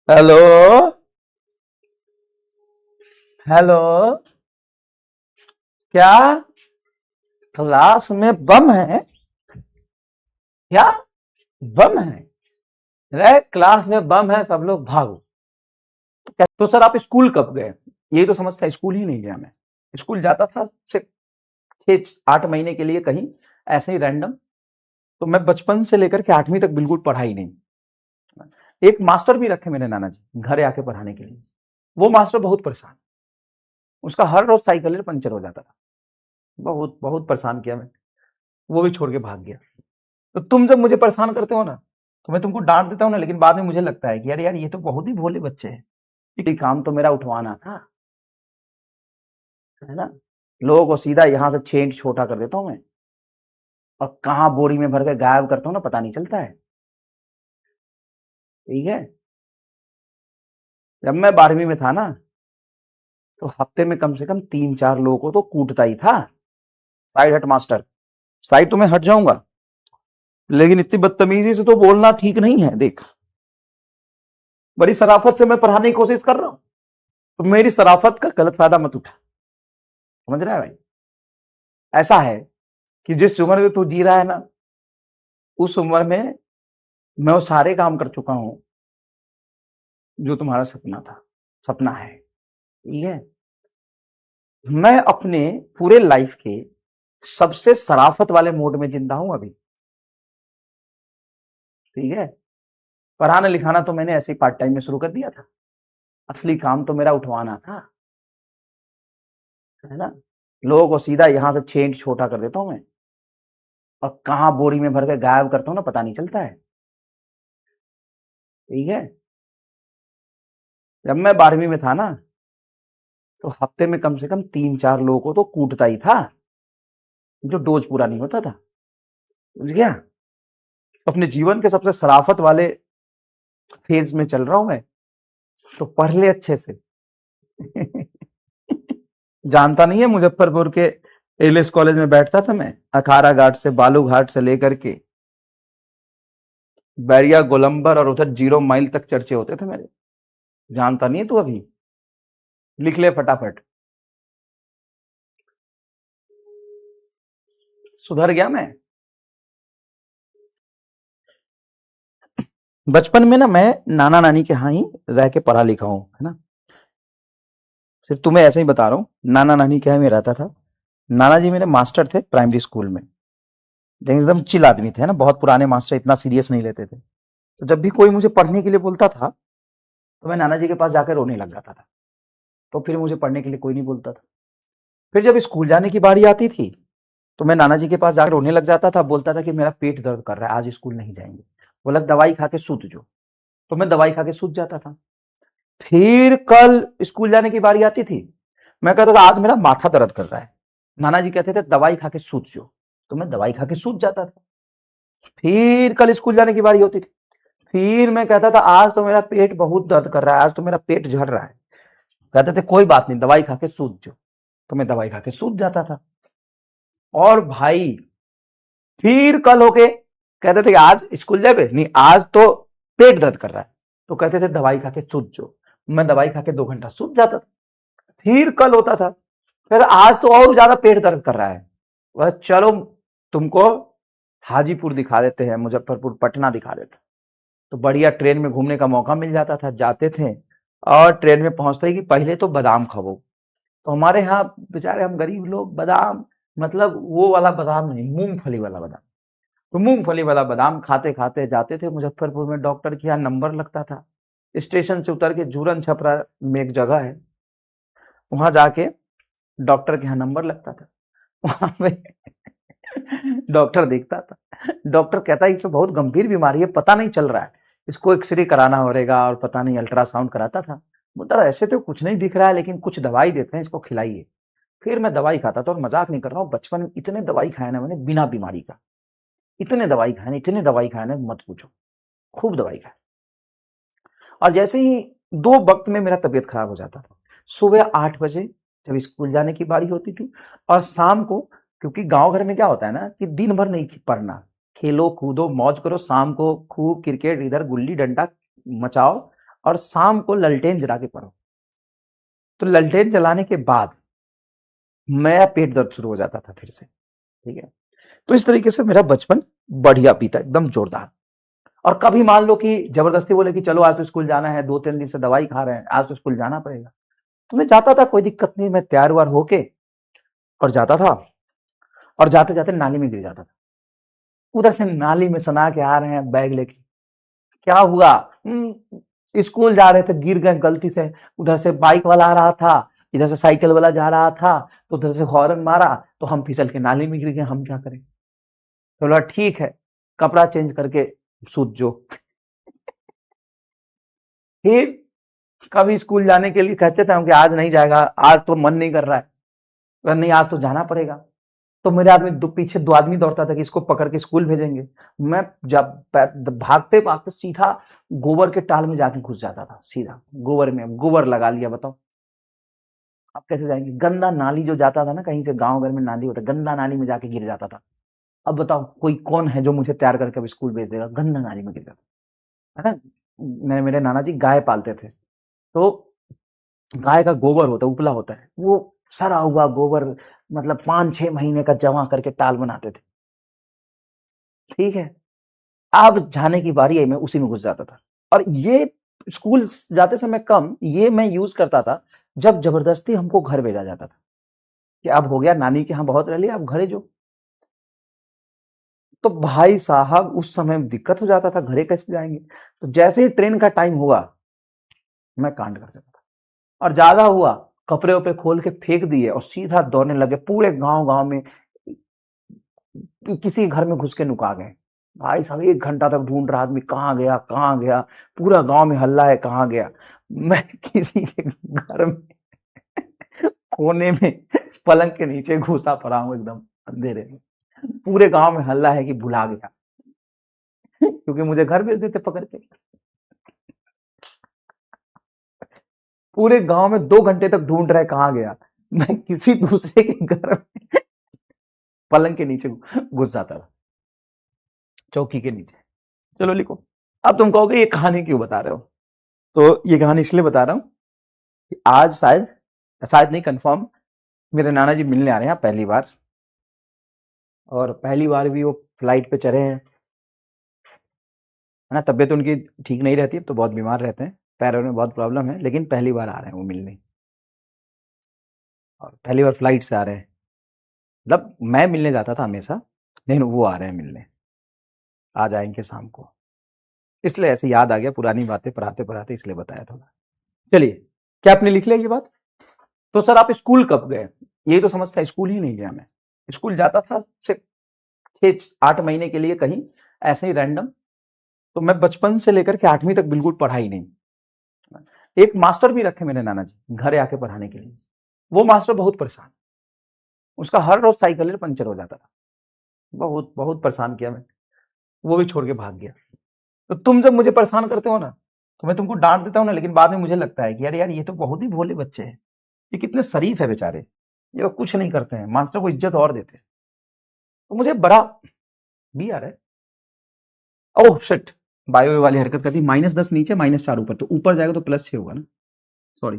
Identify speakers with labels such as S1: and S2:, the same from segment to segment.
S1: Hello. Hello. क्या class में बम है? क्या बम है? रे क्लास में बम है, सब लोग भागो। तो सर आप स्कूल कब गए? यही तो समस्या, स्कूल ही नहीं गया मैं। स्कूल जाता था सिर्फ 6-8 महीने के लिए कहीं, ऐसे ही रैंडम। तो मैं बचपन से लेकर के 8वीं तक बिल्कुल पढ़ा ही नहीं। एक मास्टर भी रखे मेरे नाना जी घर आके पढ़ाने के लिए। वो मास्टर बहुत परेशान, उसका हर रोज साइकिल पंचर हो जाता था। बहुत बहुत परेशान किया मैं, वो भी छोड़ के भाग गया। तो तुम जब मुझे परेशान करते हो ना, तो मैं तुमको डांट देता हूँ ना, लेकिन बाद में मुझे लगता है कि यार यार ये तो बहुत ही भोले बच्चे हैं, ये काम तो मेरा उठवाना था, है ना। लोगों को सीधा यहाँ से 6 इंच छोटा कर देता हूँ मैं, और कहाँ बोरी में भर के गायब करता हूँ ना, पता नहीं चलता है। ठीक है। जब मैं 12वीं में था ना, तो हफ्ते में कम से कम 3-4 लोगों को तो कूटता ही था। साइड हट मास्टर, साइड तो मैं हट जाऊंगा, लेकिन इतनी बदतमीजी से तो बोलना ठीक नहीं है। देख, बड़ी शराफत से मैं पढ़ाने की कोशिश कर रहा हूँ, तो मेरी शराफत का गलत फायदा मत उठा। समझ रहा है भाई? ऐसा है कि जिस उम्र में तू जी रहा है ना, उस उम्र में मैं वो सारे काम कर चुका हूं जो तुम्हारा सपना था, सपना है। ठीक है। मैं अपने पूरे लाइफ के सबसे शराफत वाले मोड में जिंदा हूं अभी। ठीक है। पढ़ाना लिखाना तो मैंने ऐसे ही पार्ट टाइम में शुरू कर दिया था, असली काम तो मेरा उठवाना था, है ना। लोगों को सीधा यहां से 6 इंच छोटा कर देता हूं मैं, और कहां बोरी में भर के गायब करता हूं ना, पता नहीं चलता है। ठीक है। जब मैं 12वीं में था ना, तो हफ्ते में कम से कम 3-4 लोगों को तो कूटता ही था, जो डोज पूरा नहीं होता था। समझ गया? अपने जीवन के सबसे शराफत वाले फेज में चल रहा हूं मैं, तो पढ़ ले अच्छे से। जानता नहीं है, मुजफ्फरपुर के एलएस कॉलेज में बैठता था मैं, अखाड़ा घाट से, बालू घाट से लेकर के बैरिया, गोलंबर और उधर 0 माइल तक चर्चे होते थे मेरे। जानता नहीं है तू अभी? लिख ले फटाफट। सुधर गया मैं। बचपन में ना मैं नाना नानी के यहाँ ही रह के पढ़ा लिखा हूं, है ना। सिर्फ तुम्हें ऐसे ही बता रहा हूँ, नाना नानी के यहाँ में रहता था। नाना जी मेरे मास्टर थे प्राइमरी स्कूल में, लेकिन एकदम चिल आदमी थे, ना, बहुत पुराने मास्टर, इतना सीरियस नहीं लेते थे। तो जब भी कोई मुझे पढ़ने के लिए बोलता था, तो मैं नाना जी के पास जाकर रोने लग जाता था। तो फिर मुझे पढ़ने के लिए कोई नहीं बोलता था। फिर जब स्कूल जाने की बारी आती थी, तो मैं नाना जी के पास जाकर रोने लग जाता था, बोलता था कि मेरा पेट दर्द कर रहा है, आज स्कूल नहीं जाएंगे। बोला दवाई खा के सूत जो। तो मैं दवाई खा के सूत जाता था। फिर कल स्कूल जाने की बारी आती थी, मैं कहता था आज मेरा माथा दर्द कर रहा है। नाना जी कहते थे दवाई खा के सूत जो। तो मैं दवाई खा के सूत जाता था। फिर कल स्कूल जाने की बारी होती थी, फिर मैं कहता था आज तो मेरा पेट बहुत दर्द कर रहा है, आज तो मेरा पेट झड़ रहा है। कहते थे कोई बात नहीं, दवाई खा के सूत जो। तो मैं दवाई खा के सूत जाता था। और भाई फिर कल होके कहते थे कि आज स्कूल जाए नहीं, आज तो पेट दर्द कर रहा है। तो कहते थे दवाई खा के सूत जो। मैं दवाई खा के 2 घंटा सूत जाता था। फिर कल होता था, फिर आज तो और ज्यादा पेट दर्द कर रहा है, बस चलो तुमको हाजीपुर दिखा देते हैं, मुजफ्फरपुर, पटना दिखा देते हैं। तो बढ़िया ट्रेन में घूमने का मौका मिल जाता था, जाते थे। और ट्रेन में पहुंचते ही कि पहले तो बादाम खाओ। तो हमारे यहाँ बेचारे हम गरीब लोग बादाम, मतलब वो वाला बादाम नहीं, मूंगफली वाला बादाम। तो मूंगफली वाला बादाम खाते खाते जाते थे मुजफ्फरपुर में, डॉक्टर के यहाँ नंबर लगता था। स्टेशन से उतर के जूरन छपरा में एक जगह है, वहां जाके डॉक्टर के यहाँ नंबर लगता था। वहां पे डॉक्टर देखता था, डॉक्टर कहता है इसको बहुत गंभीर बीमारी है, पता नहीं चल रहा है, इसको एक्सरे कराना पड़ेगा, और पता नहीं अल्ट्रासाउंड कराता था। बोलता था ऐसे तो कुछ नहीं दिख रहा है, लेकिन कुछ दवाई देते हैं, इसको खिलाइए। फिर मैं दवाई खाता था, और मजाक नहीं कर रहा हूँ, बचपन में इतने दवाई खाए ना मैंने बिना बीमारी का, इतने दवाई खाए ना, इतने दवाई खाए ना मत पूछो, खूब दवाई खाए। और जैसे ही 2 वक्त में मेरा तबीयत खराब हो जाता था, सुबह 8 बजे जब स्कूल जाने की बारी होती थी, और शाम को, क्योंकि गांव घर में क्या होता है ना कि दिन भर नहीं पढ़ना, खेलो कूदो मौज करो, शाम को खूब क्रिकेट, इधर गुल्ली डंडा मचाओ, और शाम को ललटेन जला के पढ़ो। तो ललटेन जलाने के बाद मेरा पेट दर्द शुरू हो जाता था फिर से, ठीक है। तो इस तरीके से मेरा बचपन बढ़िया बीता, एकदम जोरदार। और कभी मान लो कि जबरदस्ती बोले कि चलो आज तो स्कूल जाना है, 2-3 दिन से दवाई खा रहे हैं, आज तो स्कूल जाना पड़ेगा, तो मैं जाता था, कोई दिक्कत नहीं, मैं तैयार वार होके और जाता था। और जाते जाते नाली में गिर जाता था। उधर से नाली में सना के आ रहे हैं बैग लेके, क्या हुआ, स्कूल जा रहे थे, गिर गए गलती से। उधर से बाइक वाला आ रहा था, इधर से साइकिल वाला जा रहा था, तो उधर से हॉर्न मारा, तो हम फिसल के नाली में गिर गए। हम क्या करें? तो बोला ठीक है, कपड़ा चेंज करके सूत जो। फिर कभी स्कूल जाने के लिए कहते थे हम कि आज नहीं जाएगा, आज तो मन नहीं कर रहा है, अगर नहीं आज तो जाना पड़ेगा। तो मेरे आदमी पीछे 2 आदमी दौड़ता था कि इसको पकड़ के स्कूल भेजेंगे। मैं जब भागते भागते सीधा गोबर के टाल में जाके घुस जाता था, सीधा गोबर में गोबर लगा लिया। बताओ आप कैसे जाएंगे? गंदा नाली जो जाता था ना, कहीं से गांव घर में नाली होता, गंदा नाली में जाके गिर जाता था। अब बताओ कोई कौन है जो मुझे तैयार करके अब स्कूल भेज देगा? गंदा नाली में गिर जाता है ना। मेरे नाना जी गाय पालते थे, तो गाय का गोबर होता है, उपला होता है, वो सड़ा हुआ गोबर, मतलब 5-6 महीने का जमा करके टाल बनाते थे, ठीक है। अब जाने की बारी है, मैं उसी में घुस जाता था। और ये स्कूल जाते समय कम ये मैं यूज करता था जब जबरदस्ती हमको घर भेजा जाता था कि अब हो गया, नानी के यहाँ बहुत रह लिया, अब घरे जो। तो भाई साहब उस समय दिक्कत हो जाता था, घरे कैसे जाएंगे। तो जैसे ही ट्रेन का टाइम हुआ, मैं कांड कर देता था। और ज्यादा हुआ, कपड़े वपड़े खोल के फेंक दिए और सीधा दौड़ने लगे पूरे गांव गांव में, किसी घर में घुस के नुका गए। भाई साहब 1 घंटा तक ढूंढ रहा आदमी, कहाँ गया कहाँ गया, पूरा गांव में हल्ला है कहाँ गया। मैं किसी के घर में कोने में पलंग के नीचे घुसा पड़ा हूं एकदम अंधेरे में। पूरे गांव में हल्ला है कि भुला गया, क्योंकि मुझे घर भेज देते पकड़ के। पूरे गांव में 2 घंटे तक ढूंढ रहे कहाँ गया, मैं किसी दूसरे के घर में पलंग के नीचे घुस जाता था, चौकी के नीचे। चलो लिखो। अब तुम कहोगे ये कहानी क्यों बता रहे हो? तो ये कहानी इसलिए बता रहा हूं कि आज शायद शायद नहीं, कंफर्म मेरे नाना जी मिलने आ रहे हैं पहली बार। और पहली बार भी वो फ्लाइट पे चढ़े हैं, है ना। तबीयत उनकी ठीक नहीं रहती, तो बहुत बीमार रहते हैं, पैरों में बहुत प्रॉब्लम है, लेकिन पहली बार आ रहे हैं वो मिलने। और पहली बार फ्लाइट से आ रहे हैं, मतलब मैं मिलने जाता था हमेशा, लेकिन वो आ रहे हैं मिलने, आ जाएंगे शाम को। इसलिए ऐसे याद आ गया पुरानी बातें पढ़ाते पढ़ाते, इसलिए बताया थोड़ा। चलिए, क्या आपने लिख लिया ये बात? तो सर आप स्कूल कब गए? यही तो समस्या, स्कूल ही नहीं गया मैं। स्कूल जाता था सिर्फ 6-8 महीने के लिए कहीं, ऐसे ही रैंडम। तो मैं बचपन से लेकर के 8वीं तक बिल्कुल पढ़ा ही नहीं। एक मास्टर भी रखे मेरे नाना जी घरे आके पढ़ाने के लिए, वो मास्टर बहुत परेशान, उसका हर रोज साइकिल पंचर हो जाता था, बहुत बहुत परेशान किया मैं, वो भी छोड़ के भाग गया। तो तुम जब मुझे परेशान करते हो ना, तो मैं तुमको डांट देता हूँ ना, लेकिन बाद में मुझे लगता है कि यार यार ये तो बहुत ही भोले बच्चे हैं, ये कितने शरीफ है बेचारे, ये तो कुछ नहीं करते हैं, मास्टर को इज्जत और देते हैं। तो मुझे बड़ा भी आ रहा है। ओह शिट, बायो वाली हरकत कर दी। -10 नीचे, -4 ऊपर, तो ऊपर जाएगा तो +6 होगा ना, सॉरी।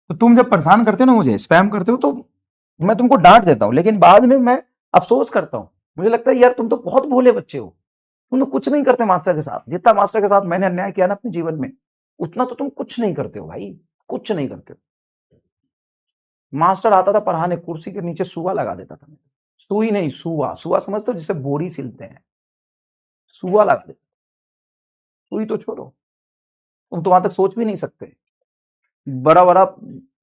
S1: तो तुम जब परेशान करते हो ना, मुझे स्पैम करते हो, तो मैं तुमको डांट देता हूँ, लेकिन बाद में मैं अफसोस करता हूँ। मुझे लगता है यार तुम तो बहुत भोले बच्चे हो, तुम तो कुछ नहीं करते मास्टर के साथ। जितना मास्टर के साथ मैंने अन्याय किया ना अपने जीवन में, उतना तो तुम कुछ नहीं करते हो भाई, कुछ नहीं करते हो। मास्टर आता था पढ़ाने, कुर्सी के नीचे सुआ लगा देता था। सुई नहीं, सुआ, सुआ समझते हो, जिसे बोरी सिलते हैं, सुआ लगा देता। सुई तो छोड़ो, तुम तो वहां तक सोच भी नहीं सकते। बड़ा बड़ा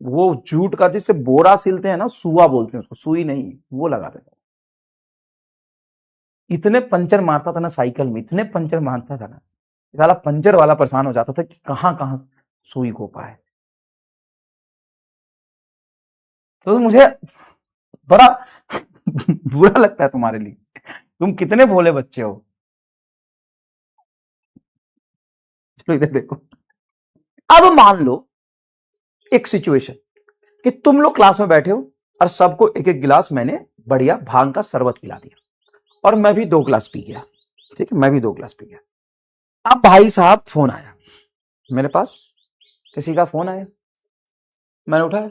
S1: वो जूट का जिससे बोरा सिलते हैं ना, सुआ बोलते हैं उसको, सुई नहीं, वो लगा देता। इतने पंचर मारता था ना साइकिल में, इतने पंचर मारता था ना, साला पंचर वाला परेशान हो जाता था कि कहां कहां सुई को पाए। तो मुझे बड़ा बुरा लगता है तुम्हारे लिए, तुम कितने भोले बच्चे हो। चलो इधर देखो। अब मान लो एक सिचुएशन कि तुम लोग क्लास में बैठे हो और सबको एक एक गिलास मैंने बढ़िया भांग का शरबत पिला दिया, और मैं भी 2 गिलास पी गया, ठीक है, मैं भी 2 गिलास पी गया। अब भाई साहब फोन आया, मेरे पास किसी का फोन आया, मैंने उठाया।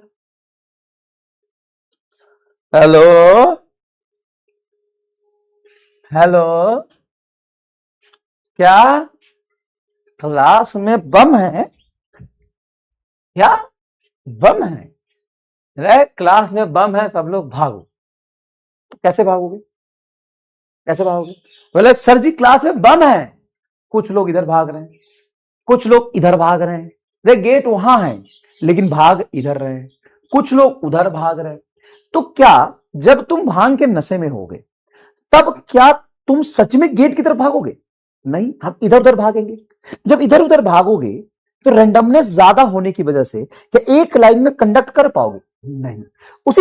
S1: हेलो हेलो, क्या क्लास में बम है? क्या बम है? रे क्लास में बम है, सब लोग भागो। कैसे भागोगे? कैसे भागोगे? बोले सर जी क्लास में बम है। कुछ लोग इधर भाग रहे हैं, कुछ लोग इधर भाग रहे हैं। रे गेट वहां है लेकिन भाग इधर रहे हैं। कुछ लोग उधर भाग रहे हैं। तो क्या जब तुम भांग के नशे में होगे तब क्या तुम सच में गेट की तरफ भागोगे? नहीं, हम इधर उधर भागेंगे। जब इधर उधर भागोगे तो रेंडमनेस ज्यादा होने की वजह से क्या एक लाइन में कंडक्ट कर पाओगे? नहीं। उसी